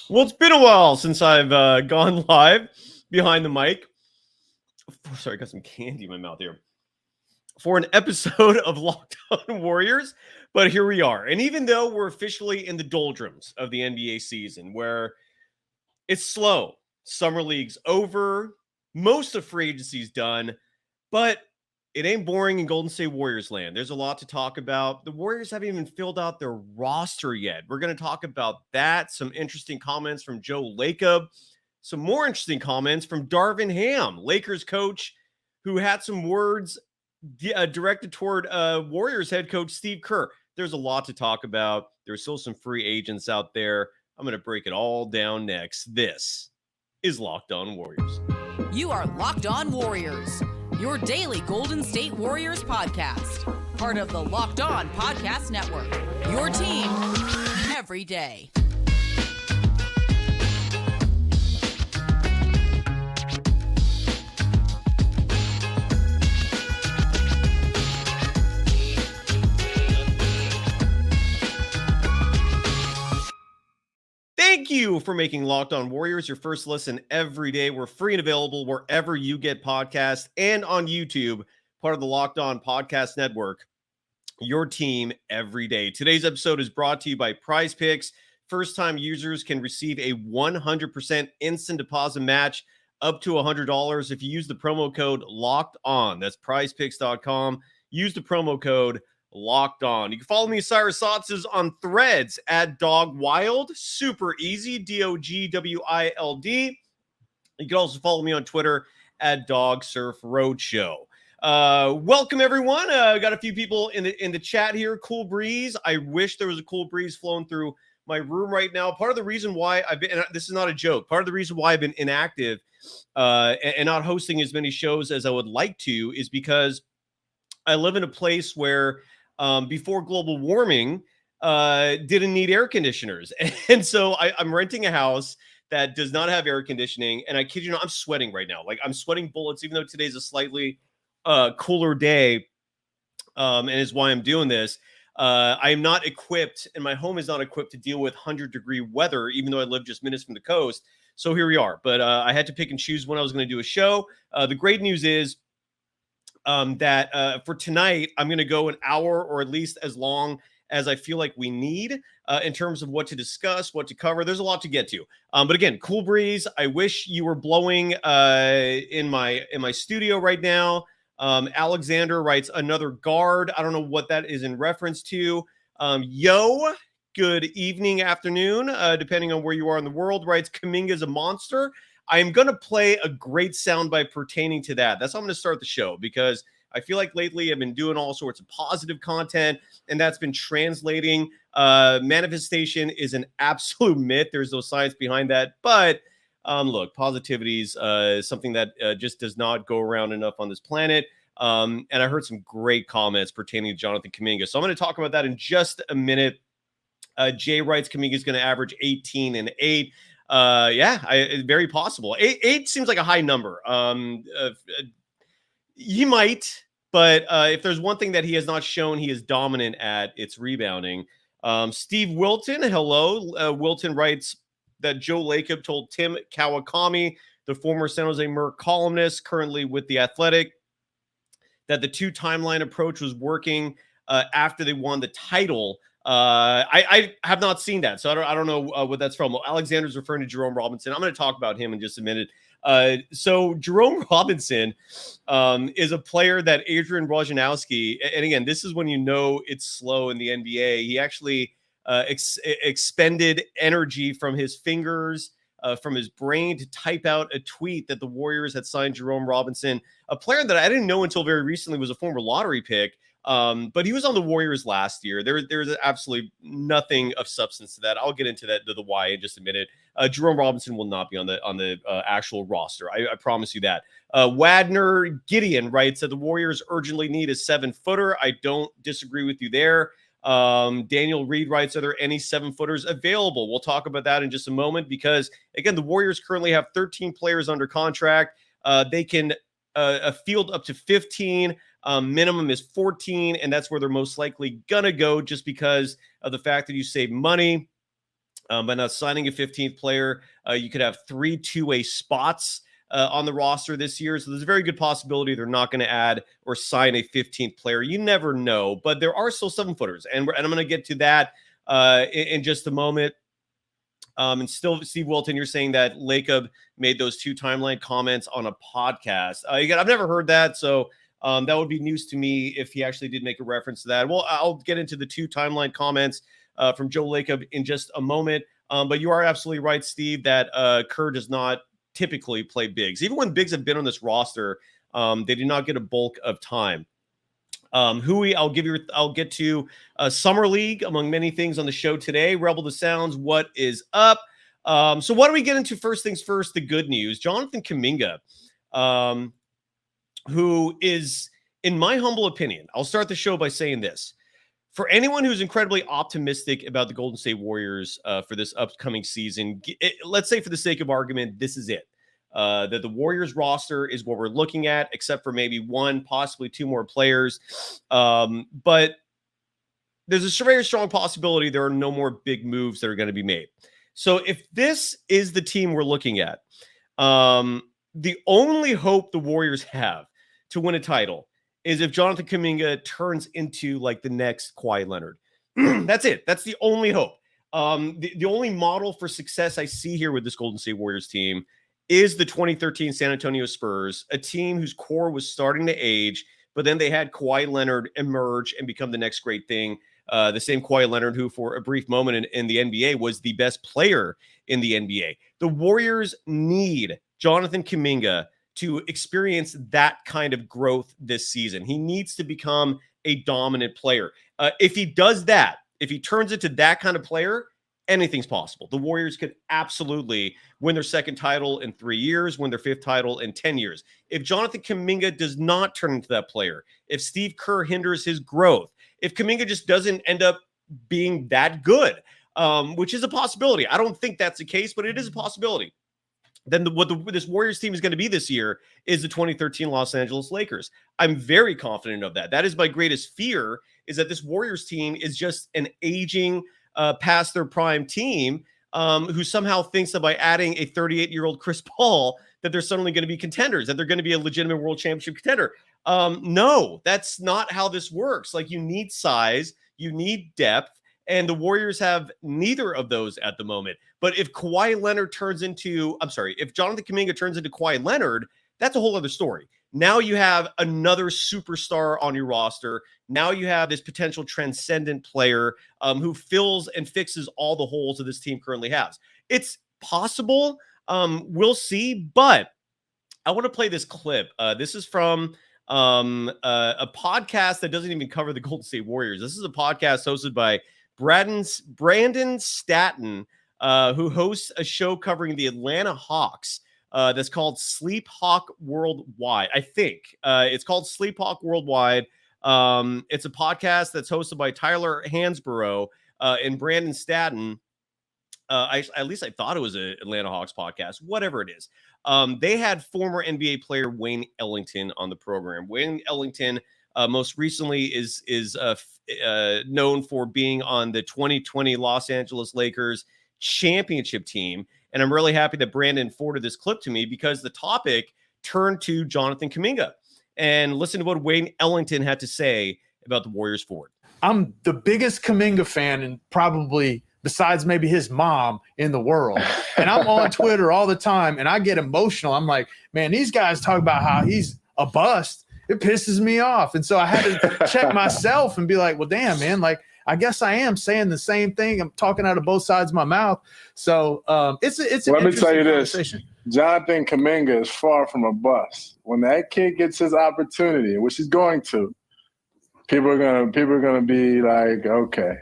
Well, it's been a while since I've gone live behind the mic. Sorry, I got some candy in my mouth here. For an episode of Locked On Warriors, but here we are. And even though we're officially in the doldrums of the NBA season, where it's slow, summer league's over, most of free agency's done, but it ain't boring in Golden State Warriors land. There's a lot to talk about. The Warriors haven't even filled out their roster yet. We're going to talk about that. Some interesting comments from Joe Lacob. Some more interesting comments from Darvin Ham, Lakers coach, who had some words directed toward Warriors head coach Steve Kerr. There's a lot to talk about. There's still some free agents out there. I'm going to break it all down next. This is Locked On Warriors. You are Locked On Warriors, your daily Golden State Warriors podcast. Part of the Locked On Podcast Network, your team every day. Thank you for making Locked On Warriors your first listen every day. We're free and available wherever you get podcasts and on YouTube, part of the Locked On Podcast Network, your team every day. Today's episode is brought to you by PrizePicks. First-time users can receive a 100% instant deposit match up to $100 if you use the promo code Locked On. That's prizepicks.com. Use the promo code Locked On. You can follow me, Cyrus Saatsaz, on Threads at DogWild. Super easy, DOGWILD. You can also follow me on Twitter at DogSurfRoadshow. Welcome everyone. Got a few people in the chat here. Cool breeze. I wish there was a cool breeze flowing through my room right now. Part of the reason why I've been, and this is not a joke, part of the reason why I've been inactive and not hosting as many shows as I would like to is because I live in a place where before global warming, didn't need air conditioners. And so I'm renting a house that does not have air conditioning. And I kid you not, I'm sweating right now. Like I'm sweating bullets, even though today's a slightly cooler day. And is why I'm doing this. I am not equipped, and my home is not equipped to deal with 100-degree weather, even though I live just minutes from the coast. So here we are. But I had to pick and choose when I was going to do a show. The great news is that for tonight, I'm going to go an hour or at least as long as I feel like we need in terms of what to discuss, what to cover. There's a lot to get to. But again, cool breeze. I wish you were blowing in my studio right now. Alexander writes another guard. I don't know what that is in reference to. Yo, good evening, afternoon, depending on where you are in the world. Writes Kuminga is a monster. I am going to play a great soundbite pertaining to that. That's how I'm going to start the show because I feel like lately I've been doing all sorts of positive content and that's been translating. Manifestation is an absolute myth. There's no science behind that. But look, positivity is something that just does not go around enough on this planet. And I heard some great comments pertaining to Jonathan Kumina. So I'm going to talk about that in just a minute. Jay writes Kuminga is going to average 18 and 8. Very possible. Eight seems like a high number. He might, but if there's one thing that he has not shown he is dominant at, it's rebounding. Steve Wilton, hello. Wilton writes that Joe Lacob told Tim Kawakami, the former San Jose Merc columnist, currently with The Athletic, that the two timeline approach was working after they won the title. I have not seen that, so I don't know what that's from. Alexander's referring to Jerome Robinson. I'm going to talk about him in just a minute. So Jerome Robinson is a player that Adrian Wojnarowski, and again, this is when you know it's slow in the NBA. He actually expended energy from his fingers, from his brain to type out a tweet that the Warriors had signed Jerome Robinson, a player that I didn't know until very recently was a former lottery pick. But he was on the Warriors last year. There's absolutely nothing of substance to that. I'll get into that, to the why in just a minute. Jerome Robinson will not be on the actual roster. I promise you that. Wadner Gideon writes that the Warriors urgently need a 7-footer. I don't disagree with you there. Daniel Reed writes, are there any 7-footers available? We'll talk about that in just a moment because, again, the Warriors currently have 13 players under contract. They can field up to 15. Minimum is 14, and that's where they're most likely going to go just because of the fact that you save money. By not signing a 15th player, you could have 3 two-way spots on the roster this year. So there's a very good possibility they're not going to add or sign a 15th player. You never know, but there are still 7-footers. And I'm going to get to that in just a moment. And still, Steve Wilton, you're saying that Lacob made those 2 timeline comments on a podcast. Again, I've never heard that, so that would be news to me if he actually did make a reference to that. Well, I'll get into the 2 timeline comments from Joe Lacob in just a moment. But you are absolutely right, Steve, that Kerr does not typically play bigs. Even when bigs have been on this roster, they do not get a bulk of time. Hui, I'll get to Summer League, among many things on the show today. Rebel the Sounds, what is up? So why don't we get into first things first, the good news. Jonathan Kuminga, who is, in my humble opinion, I'll start the show by saying this. For anyone who's incredibly optimistic about the Golden State Warriors for this upcoming season, let's say for the sake of argument, this is it. That the Warriors roster is what we're looking at, except for maybe 1, possibly 2 more players. But there's a very strong possibility there are no more big moves that are going to be made. So if this is the team we're looking at, the only hope the Warriors have to win a title is if Jonathan Kuminga turns into like the next Kawhi Leonard. That's it. That's the only hope. The only model for success I see here with this Golden State Warriors team is the 2013 San Antonio Spurs, a team whose core was starting to age, but then they had Kawhi Leonard emerge and become the next great thing. The same Kawhi Leonard who, for a brief moment in the NBA, was the best player in the NBA. The Warriors need Jonathan Kuminga to experience that kind of growth this season. He needs to become a dominant player. If he does that, if he turns into that kind of player, anything's possible. The Warriors could absolutely win their 2nd title in 3 years, win their 5th title in 10 years. If Jonathan Kuminga does not turn into that player, if Steve Kerr hinders his growth, if Kuminga just doesn't end up being that good, which is a possibility. I don't think that's the case, but it is a possibility. Then this Warriors team is going to be this year is the 2013 Los Angeles Lakers. I'm very confident of that. That is my greatest fear, is that this Warriors team is just an aging, past their prime team who somehow thinks that by adding a 38-year-old Chris Paul that they're suddenly going to be contenders, that they're going to be a legitimate world championship contender. No, that's not how this works. Like, you need size, you need depth, and the Warriors have neither of those at the moment. But if Jonathan Kuminga turns into Kawhi Leonard, that's a whole other story. Now you have another superstar on your roster. Now you have this potential transcendent player who fills and fixes all the holes that this team currently has. It's possible. We'll see. But I want to play this clip. This is from a podcast that doesn't even cover the Golden State Warriors. This is a podcast hosted by Brandin Statton, who hosts a show covering the Atlanta Hawks. That's called Sleep Hawk Worldwide. I think it's called Sleep Hawk Worldwide. It's a podcast that's hosted by Tyler Hansborough and Brandin Statton. At least I thought it was an Atlanta Hawks podcast, whatever it is. They had former NBA player Wayne Ellington on the program. Wayne Ellington most recently is known for being on the 2020 Los Angeles Lakers championship team. And I'm really happy that Brandon forwarded this clip to me because the topic turned to Jonathan Kuminga. And listen to what Wayne Ellington had to say about the Warriors forward. I'm the biggest Kuminga fan, and probably besides maybe his mom, in the world. And I'm on Twitter all the time, and I get emotional. I'm like, man, these guys talk about how he's a bust. It pisses me off. And so I had to check myself and be like, well, damn, man, like, I guess I am saying the same thing. I'm talking out of both sides of my mouth. So it's an Let me tell you this. conversation. Jonathan Kuminga is far from a bust. When that kid gets his opportunity, which he's going to, people are gonna be like, okay.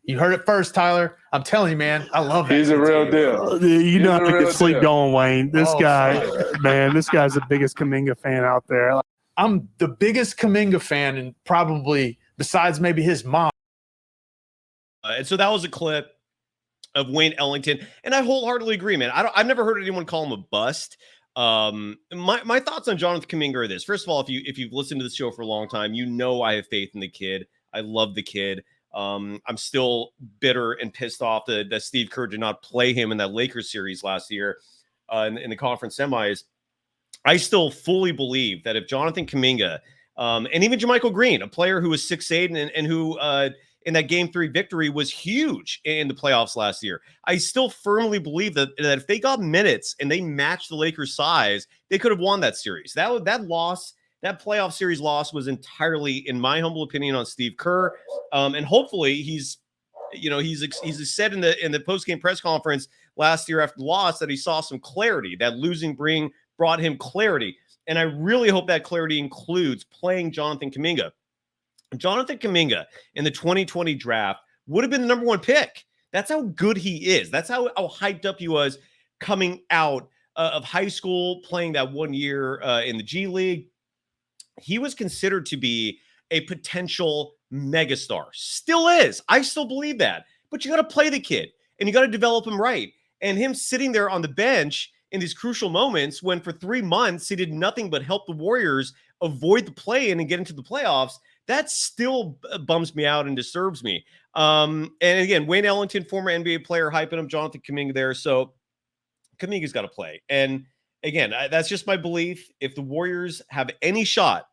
You heard it first, Tyler. I'm telling you, man, I love that. He's a real deal. You know how to get sleep deal. going, Wayne. This guy, sorry. man, this guy's the biggest Kuminga fan out there. I'm the biggest Kuminga fan, and probably besides maybe his mom. And so that was a clip of Wayne Ellington, and I wholeheartedly agree, man. I've never heard anyone call him a bust. My thoughts on Jonathan Kuminga are this. First of all, if you've listened to the show for a long time, you know I have faith in the kid. I love the kid. I'm still bitter and pissed off that Steve Kerr did not play him in that Lakers series last year in the conference semis. I still fully believe that if Jonathan Kuminga and even Jermichael Green, a player who was 6'8" and who in that Game 3 victory was huge in the playoffs last year, I still firmly believe that if they got minutes and they matched the Lakers' size, they could have won that series. That playoff series loss was entirely, in my humble opinion, on Steve Kerr. And hopefully he's said in the post-game press conference last year after the loss that he saw some clarity, that losing brought him clarity. And I really hope that clarity includes playing Jonathan Kuminga. Jonathan Kuminga in the 2020 draft would have been the number 1 pick. That's how good he is. That's how hyped up he was coming out of high school, playing that 1 year in the G League. He was considered to be a potential megastar. Still is. I still believe that. But you got to play the kid, and you got to develop him right. And him sitting there on the bench in these crucial moments when for 3 months he did nothing but help the Warriors avoid the play-in and get into the playoffs, that still bums me out and disturbs me. And again, Wayne Ellington, former NBA player, hyping him, Jonathan Kuminga there. So Kuminga's got to play. And again, that's just my belief. If the Warriors have any shot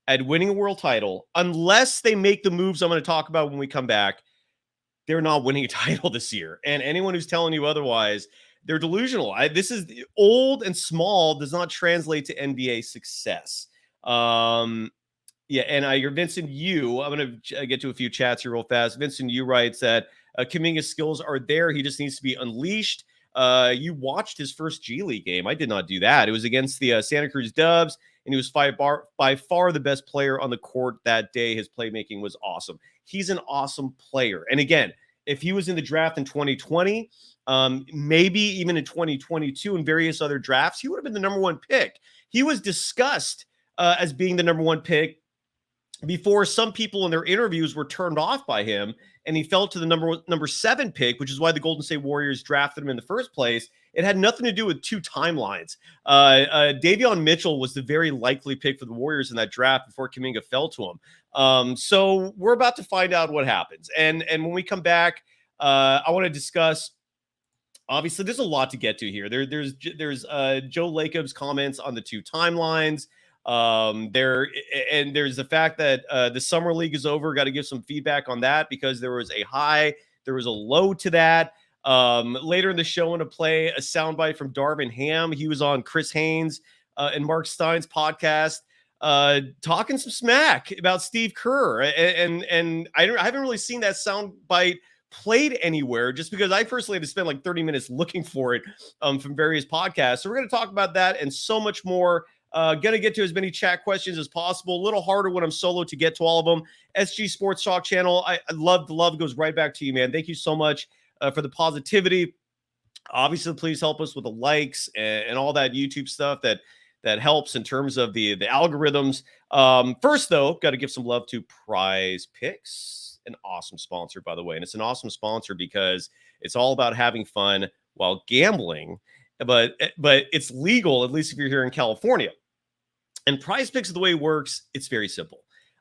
at winning a world title, unless they make the moves I'm going to talk about when we come back, they're not winning a title this year. And anyone who's telling you otherwise, they're delusional. This is old and small does not translate to NBA success. Yeah, and I hear Vincent Yu. I'm going to get to a few chats here real fast. Vincent Yu writes that Kuminga's skills are there. He just needs to be unleashed. You watched his first G League game. I did not do that. It was against the Santa Cruz Dubs, and he was by far the best player on the court that day. His playmaking was awesome. He's an awesome player. And again, if he was in the draft in 2020, maybe even in 2022 and various other drafts, he would have been the number 1 pick. He was discussed as being the number 1 pick before some people in their interviews were turned off by him, and he fell to the number 7 pick, which is why the Golden State Warriors drafted him in the first place. It had nothing to do with 2 timelines. Davion Mitchell was the very likely pick for the Warriors in that draft before Kuminga fell to him. So we're about to find out what happens. And when we come back, I want to discuss. Obviously, there's a lot to get to here. There's Joe Lacob's comments on the 2 timelines. There's the fact that the summer league is over. Got to give some feedback on that because there was a high, there was a low to that. Later in the show, I'm going to play a soundbite from Darvin Ham. He was on Chris Haynes and Mark Stein's podcast, talking some smack about Steve Kerr. And I haven't really seen that soundbite played anywhere, just because I personally had to spend like 30 minutes looking for it from various podcasts. So we're going to talk about that and so much more. Going to get to as many chat questions as possible. A little harder when I'm solo to get to all of them. SG Sports Talk channel. I love the love goes right back to you, man. Thank you so much for the positivity. Obviously, please help us with the likes and all that YouTube stuff that helps in terms of the algorithms. First, though, got to give some love to PrizePicks, an awesome sponsor, by the way. And it's an awesome sponsor because it's all about having fun while gambling, but it's legal, at least if you're here in California. And PrizePicks, the way it works, it's very simple.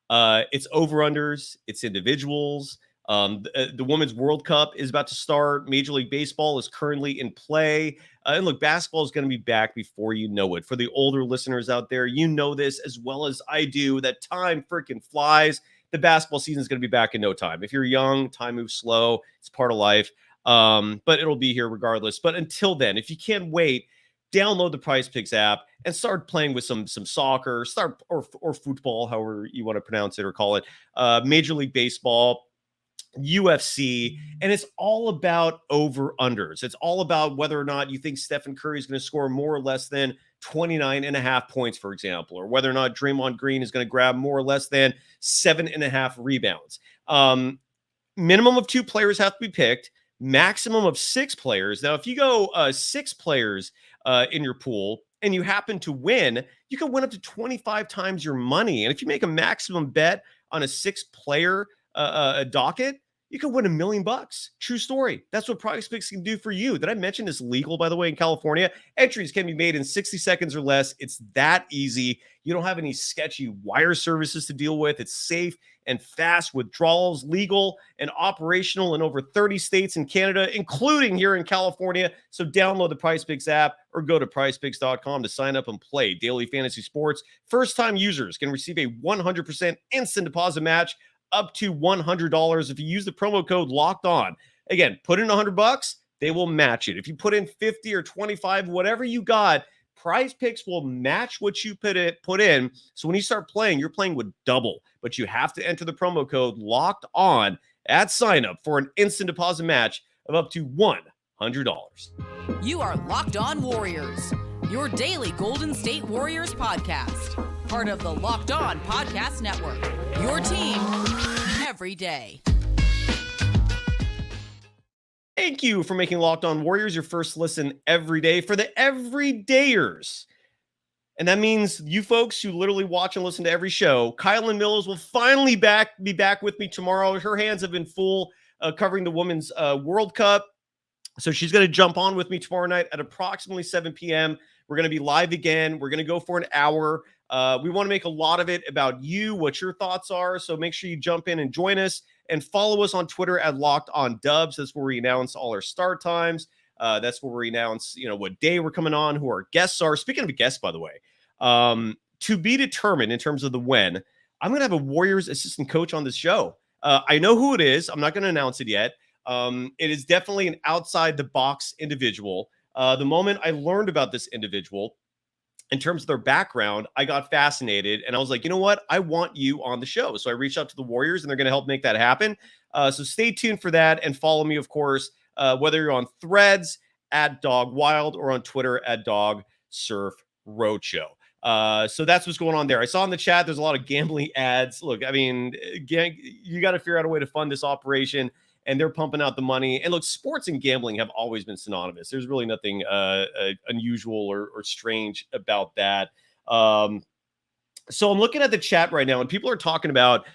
It's over-unders, it's individuals. The Women's World Cup is about to start. Major League Baseball is currently in play. And look, basketball is going to be back before you know it. For the older listeners out there, you know this as well as I do, that time freaking flies. The basketball season is going to be back in no time. If you're young, time moves slow. It's part of life. But it'll be here regardless. But until then, if you can't wait, download the PrizePicks app and start playing with some soccer, or football, however you want to pronounce it or call it, Major League Baseball, UFC, and it's all about over-unders. It's all about whether or not you think Stephen Curry is going to score more or less than 29.5 points, for example, or whether or not Draymond Green is going to grab more or less than 7.5 rebounds. Minimum of 2 players have to be picked, maximum of 6 players. Now, if you go 6 players in your pool and you happen to win, you can win up to 25 times your money. And if you make a maximum bet on a 6-player docket, you could win $1 million. True story. That's what PrizePicks can do for you. Did I mention it's legal, by the way, in California? Entries can be made in 60 seconds or less. It's that easy. You don't have any sketchy wire services to deal with. It's safe and fast. Withdrawals legal and operational in over 30 states in Canada, including here in California. So download the PrizePicks app or go to prizepicks.com to sign up and play daily fantasy sports. First-time users can receive a 100% instant deposit match up to $100 if you use the promo code Locked On. Again, put in $100, they will match it. If you put in 50 or 25, whatever you got, PrizePicks will match what you put in. So when you start playing, you're playing with double, but you have to enter the promo code Locked On at sign up for an instant deposit match of up to $100. You are Locked On Warriors, your daily Golden State Warriors podcast. Part of the Locked On Podcast Network, your team every day. Thank you for making Locked On Warriors your first listen every day for the everydayers. And that means you folks who literally watch and listen to every show. Kylan Mills will finally be back with me tomorrow. Her hands have been full covering the Women's World Cup. So she's going to jump on with me tomorrow night at approximately 7 p.m. We're going to be live again. We're going to go for an hour. We want to make a lot of it about you, what your thoughts are. So make sure you jump in and join us and follow us on Twitter at Locked On Dubs. That's where we announce all our start times. That's where we announce, what day we're coming on, who our guests are. Speaking of guests, by the way, to be determined in terms of the when, I'm going to have a Warriors assistant coach on this show. I know who it is. I'm not going to announce it yet. It is definitely an outside the box individual. The moment I learned about this individual, in terms of their background, I got fascinated and I was like, you know what? I want you on the show. So I reached out to the Warriors and they're going to help make that happen. So stay tuned for that and follow me, of course, whether you're on Threads at Dog Wild or on Twitter at Dog Surf Roadshow. So that's what's going on there. I saw in the chat, there's a lot of gambling ads. Look, I mean, you got to figure out a way to fund this operation. And they're pumping out the money. And look, sports and gambling have always been synonymous. There's really nothing unusual or strange about that. So I'm looking at the chat right now, and people are talking about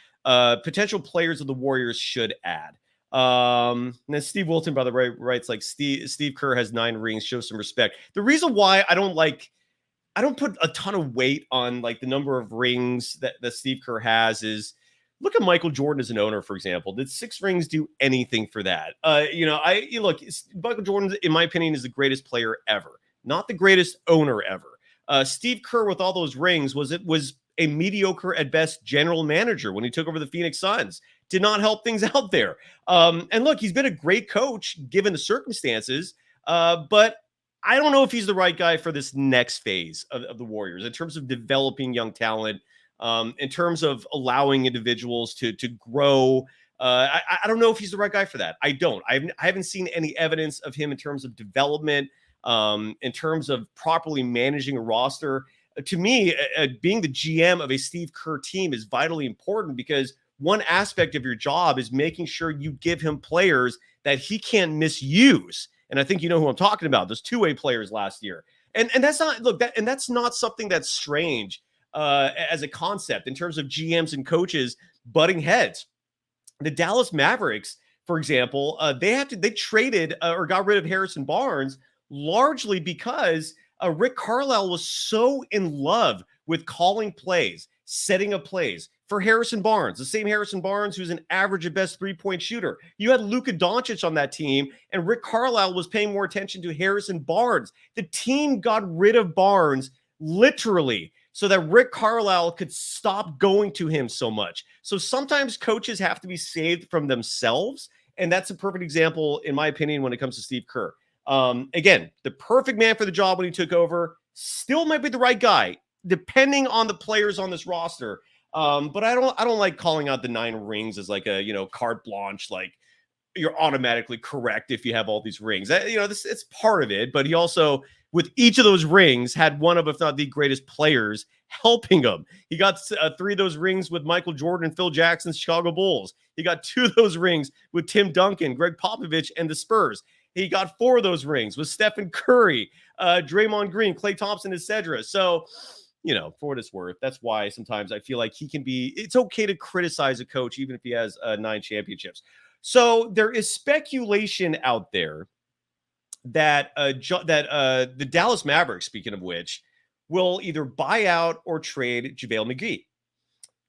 potential players of the Warriors should add. And then Steve Wilton, by the way, writes like Steve Kerr has 9 rings. Show some respect. The reason why I don't put a ton of weight on like the number of rings that Steve Kerr has is, look at Michael Jordan as an owner, for example. Did 6 rings do anything for that? Look, Michael Jordan, in my opinion, is the greatest player ever, not the greatest owner ever. Steve Kerr, with all those rings, was a mediocre at best general manager when he took over the Phoenix Suns. Did not help things out there. And look, he's been a great coach given the circumstances, but I don't know if he's the right guy for this next phase of the Warriors in terms of developing young talent. In terms of allowing individuals to grow, I don't know if he's the right guy for that. I don't. I haven't seen any evidence of him in terms of development, in terms of properly managing a roster. To me, being the GM of a Steve Kerr team is vitally important because one aspect of your job is making sure you give him players that he can't misuse. And I think you know who I'm talking about. Those two-way players last year, and that's not that's not something that's strange. As a concept in terms of GMs and coaches butting heads. The Dallas Mavericks, for example, they traded or got rid of Harrison Barnes largely because Rick Carlisle was so in love with calling plays, setting up plays for Harrison Barnes, the same Harrison Barnes who's an average at best 3-point shooter. You had Luka Doncic on that team, and Rick Carlisle was paying more attention to Harrison Barnes. The team got rid of Barnes literally so that Rick Carlisle could stop going to him so much. So sometimes coaches have to be saved from themselves, and that's a perfect example, in my opinion, when it comes to Steve Kerr. Again, the perfect man for the job when he took over, still might be the right guy, depending on the players on this roster. But I don't like calling out the 9 rings as like a carte blanche, like you're automatically correct if you have all these rings. It's part of it, but he also, with each of those rings, had one of, if not the greatest players helping him. He got 3 of those rings with Michael Jordan and Phil Jackson's Chicago Bulls. He got 2 of those rings with Tim Duncan, Greg Popovich, and the Spurs. He got 4 of those rings with Stephen Curry, Draymond Green, Klay Thompson, etc. So, for what it's worth, that's why sometimes I feel like it's okay to criticize a coach even if he has 9 championships. So there is speculation out there that the Dallas Mavericks, speaking of which, will either buy out or trade JaVale McGee.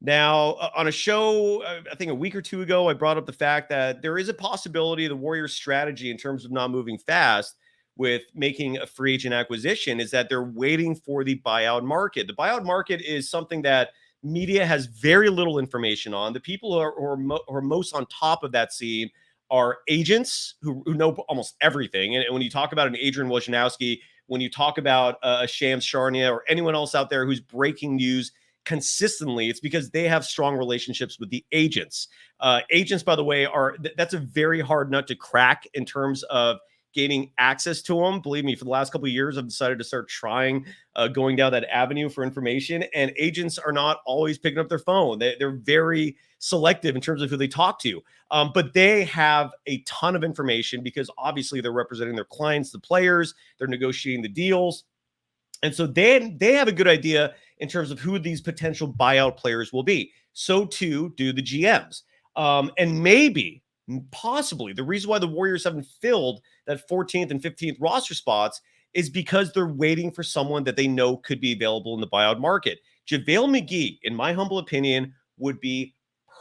Now, on a show, I think a week or two ago, I brought up the fact that there is a possibility the Warriors' strategy in terms of not moving fast with making a free agent acquisition is that they're waiting for the buyout market. The buyout market is something that media has very little information on. The people who are most on top of that scene are agents who know almost everything. And when you talk about an Adrian Wojnarowski, when you talk about a Shams Charania or anyone else out there who's breaking news consistently, it's because they have strong relationships with the agents. Agents, by the way, that's a very hard nut to crack in terms of gaining access to them. Believe me, for the last couple of years, I've decided to start trying going down that avenue for information. And agents are not always picking up their phone. They're very selective in terms of who they talk to. But they have a ton of information because obviously they're representing their clients, the players, they're negotiating the deals. And so they have a good idea in terms of who these potential buyout players will be. So too do the GMs. And maybe, possibly, the reason why the Warriors haven't filled that 14th and 15th roster spots is because they're waiting for someone that they know could be available in the buyout market. JaVale McGee, in my humble opinion, would be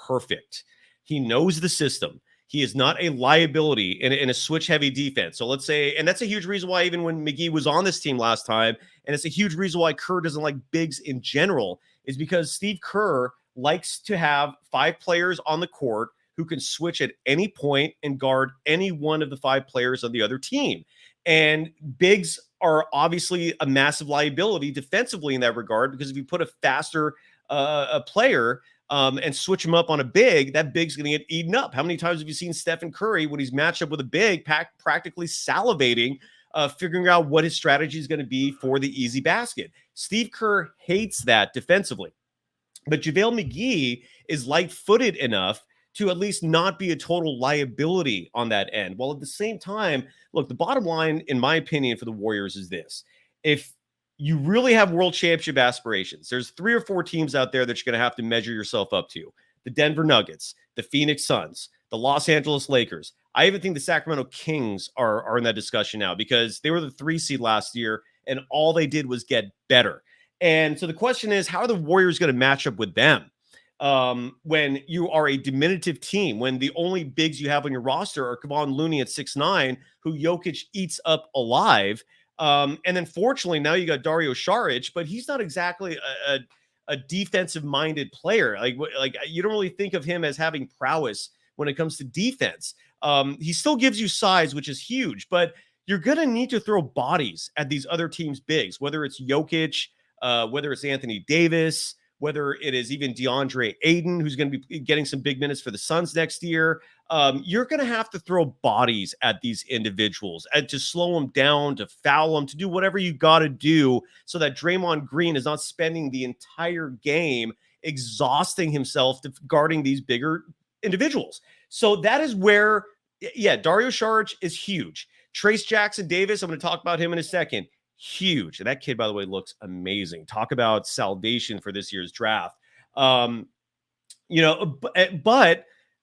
perfect. He knows the system. He is not a liability in a switch-heavy defense. So let's say, and that's a huge reason why even when McGee was on this team last time, and it's a huge reason why Kerr doesn't like bigs in general, is because Steve Kerr likes to have 5 players on the court who can switch at any point and guard any one of the 5 players on the other team. And bigs are obviously a massive liability defensively in that regard, because if you put a faster player and switch him up on a big, that big's going to get eaten up. How many times have you seen Stephen Curry when he's matched up with a big practically salivating, figuring out what his strategy is going to be for the easy basket? Steve Kerr hates that defensively. But JaVale McGee is light-footed enough to at least not be a total liability on that end. While at the same time, look, the bottom line, in my opinion, for the Warriors is this. If you really have world championship aspirations, there's 3 or 4 teams out there that you're going to have to measure yourself up to. The Denver Nuggets, the Phoenix Suns, the Los Angeles Lakers. I even think the Sacramento Kings are in that discussion now because they were the 3 seed last year and all they did was get better. And so the question is, how are the Warriors going to match up with them? When you are a diminutive team, when the only bigs you have on your roster are Kevon Looney at 6'9", who Jokic eats up alive. And then fortunately, now you got Dario Saric, but he's not exactly a defensive-minded player. Like you don't really think of him as having prowess when it comes to defense. He still gives you size, which is huge, but you're going to need to throw bodies at these other teams' bigs, whether it's Jokic, whether it's Anthony Davis, whether it is even DeAndre Ayton, who's going to be getting some big minutes for the Suns next year. You're going to have to throw bodies at these individuals and to slow them down, to foul them, to do whatever you got to do so that Draymond Green is not spending the entire game exhausting himself to guarding these bigger individuals. So that is where, Dario Saric is huge. Trayce Jackson-Davis, I'm going to talk about him in a second. Huge. And that kid, by the way, looks amazing. Talk about salvation for this year's draft. But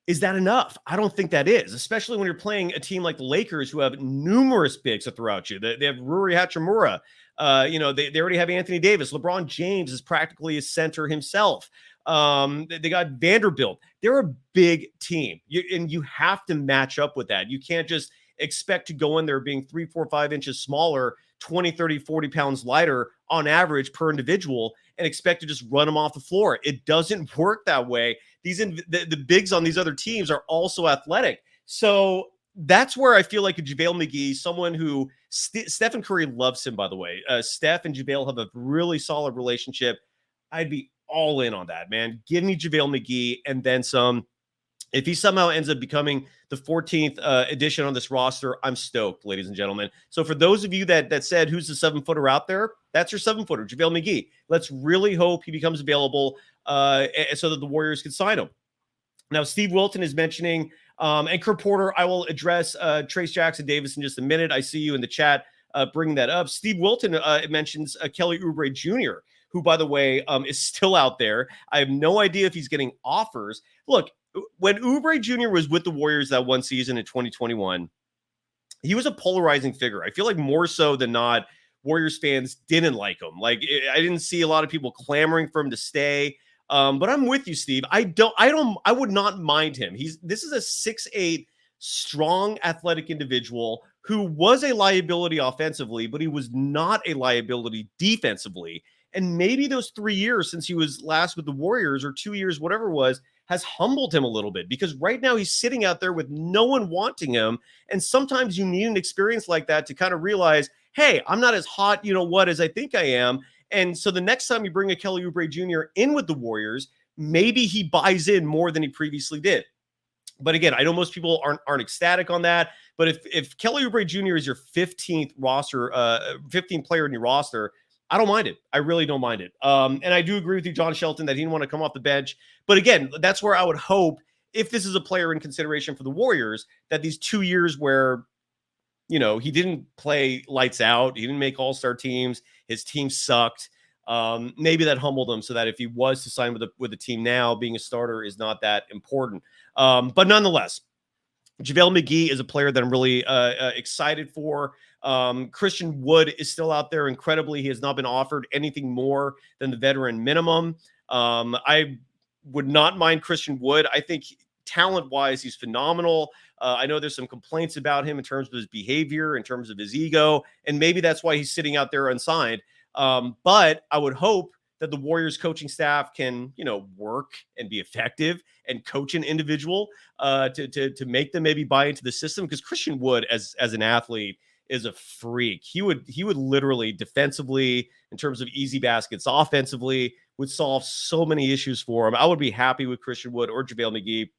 is that enough? I don't think that is, especially when you're playing a team like the Lakers who have numerous bigs to throw at you. They have Rui Hachimura. They already have Anthony Davis. LeBron James is practically a center himself. They got Vanderbilt. They're a big team, and you have to match up with that. You can't just expect to go in there being 3, 4, 5 inches smaller, 20, 30, 40 pounds lighter on average per individual and expect to just run them off the floor. It doesn't work that way. The bigs on these other teams are also athletic. So that's where I feel like a JaVale McGee, someone who Stephen Curry loves him, by the way. Steph and JaVale have a really solid relationship. I'd be all in on that, man. Give me JaVale McGee and then some. If he somehow ends up becoming the 14th edition on this roster, I'm stoked, ladies and gentlemen. So for those of you that said, who's the 7-footer out there? That's your 7-footer, JaVale McGee. Let's really hope he becomes available so that the Warriors can sign him. Now, Steve Wilton is mentioning, and Kerr Porter, I will address Trayce Jackson-Davis in just a minute. I see you in the chat bringing that up. Steve Wilton mentions Kelly Oubre Jr., who, by the way, is still out there. I have no idea if he's getting offers. Look, when Oubre Jr. was with the Warriors that one season in 2021, he was a polarizing figure. I feel like more so than not, Warriors fans didn't like him. Like, I didn't see a lot of people clamoring for him to stay. But I'm with you, Steve. I would not mind him. This is a 6'8", strong, athletic individual who was a liability offensively, but he was not a liability defensively. And maybe those 3 years since he was last with the Warriors, or 2 years, whatever it was, has humbled him a little bit, because right now he's sitting out there with no one wanting him. And sometimes you need an experience like that to kind of realize, hey, I'm not as hot, as I think I am. And so the next time you bring a Kelly Oubre Jr. in with the Warriors, maybe he buys in more than he previously did. But again, I know most people aren't ecstatic on that. But if Kelly Oubre Jr. is your 15th player in your roster, I don't mind it. I really don't mind it. And I do agree with you, John Shelton, that he didn't want to come off the bench. But again, that's where I would hope, if this is a player in consideration for the Warriors, that these 2 years where, he didn't play lights out, he didn't make all-star teams, his team sucked, maybe that humbled him, so that if he was to sign with the team now, being a starter is not that important. But nonetheless, JaVale McGee is a player that I'm really excited for. Christian Wood is still out there. Incredibly, he has not been offered anything more than the veteran minimum. I would not mind Christian Wood. I think talent-wise, he's phenomenal. I know there's some complaints about him in terms of his behavior, in terms of his ego, and maybe that's why he's sitting out there unsigned. But I would hope that the Warriors coaching staff can, work and be effective and coach an individual to make them maybe buy into the system. Because Christian Wood, as an athlete, is a freak. He would literally, defensively, in terms of easy baskets, offensively, would solve so many issues for him. I would be happy with Christian Wood or JaVale McGee.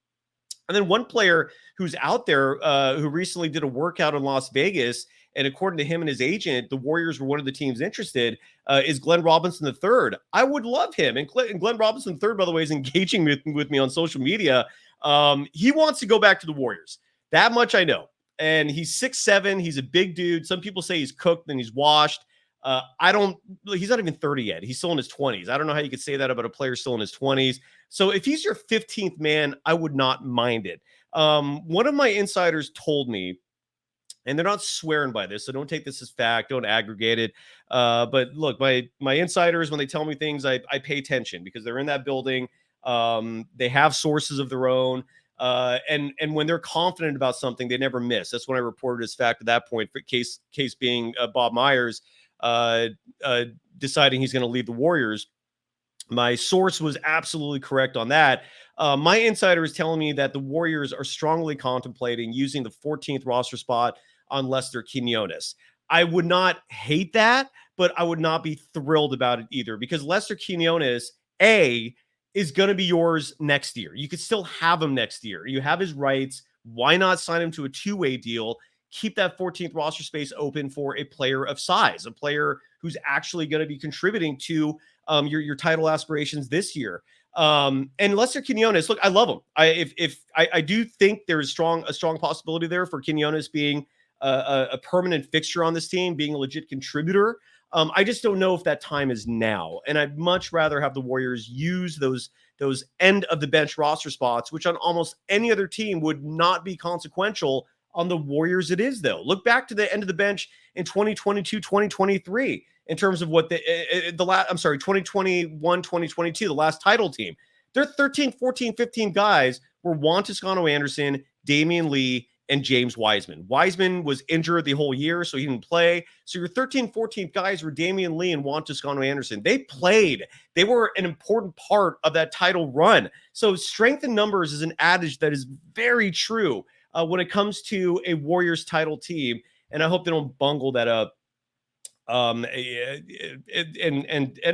And then one player who's out there who recently did a workout in Las Vegas, and according to him and his agent, the Warriors were one of the teams interested, is Glenn Robinson III. I would love him. And Glenn Robinson III, by the way, is engaging with me on social media. He wants to go back to the Warriors. That much I know. And he's 6'7". He's a big dude. Some people say he's cooked and he's washed. He's not even 30 yet. He's still in his 20s. I don't know how you could say that about a player still in his 20s. So if he's your 15th man, I would not mind it. One of my insiders told me, and they're not swearing by this, so don't take this as fact, don't aggregate it. But look, my insiders, when they tell me things, I pay attention, because they're in that building. They have sources of their own. And when they're confident about something, they never miss. That's when I reported as fact at that point, for case being Bob Myers deciding he's going to leave the Warriors. My source was absolutely correct on that. My insider is telling me that the Warriors are strongly contemplating using the 14th roster spot on Lester Quinones. I would not hate that, but I would not be thrilled about it either, because Lester Quinones, is going to be yours next year. You could still have him next year. You have his rights. Why not sign him to a two-way deal? Keep that 14th roster space open for a player of size, a player who's actually going to be contributing to your title aspirations this year. And Lester Quinones, look, I love him. I do think there is a strong possibility there for Quinones being a permanent fixture on this team, being a legit contributor. I just don't know if that time is now. And I'd much rather have the Warriors use those end of the bench roster spots, which on almost any other team would not be consequential. On the Warriors, it is, though. Look back to the end of the bench in 2022, 2023, in terms of what 2021, 2022, the last title team. Their 13, 14, 15 guys were Juan Toscano-Anderson, Damian Lee, and James Wiseman. Wiseman was injured the whole year, so he didn't play. So your 13, 14 guys were Damian Lee and Juan Toscano-Anderson. They played. They were an important part of that title run. So strength in numbers is an adage that is very true when it comes to a Warriors title team. And I hope they don't bungle that up. And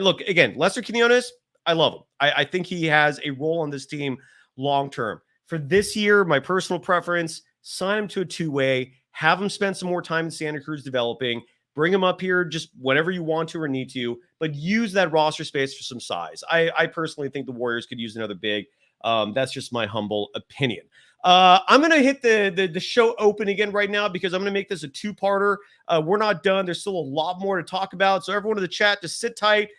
look, again, Lester Quinones, I love him. I think he has a role on this team long-term. For this year, my personal preference, sign him to a two-way, have him spend some more time in Santa Cruz developing, bring him up here just whenever you want to or need to, but use that roster space for some size. I personally think the Warriors could use another big. That's just my humble opinion. I'm going to hit the show open again right now, because I'm going to make this a two-parter. We're not done. There's still a lot more to talk about. So everyone in the chat, just sit tight.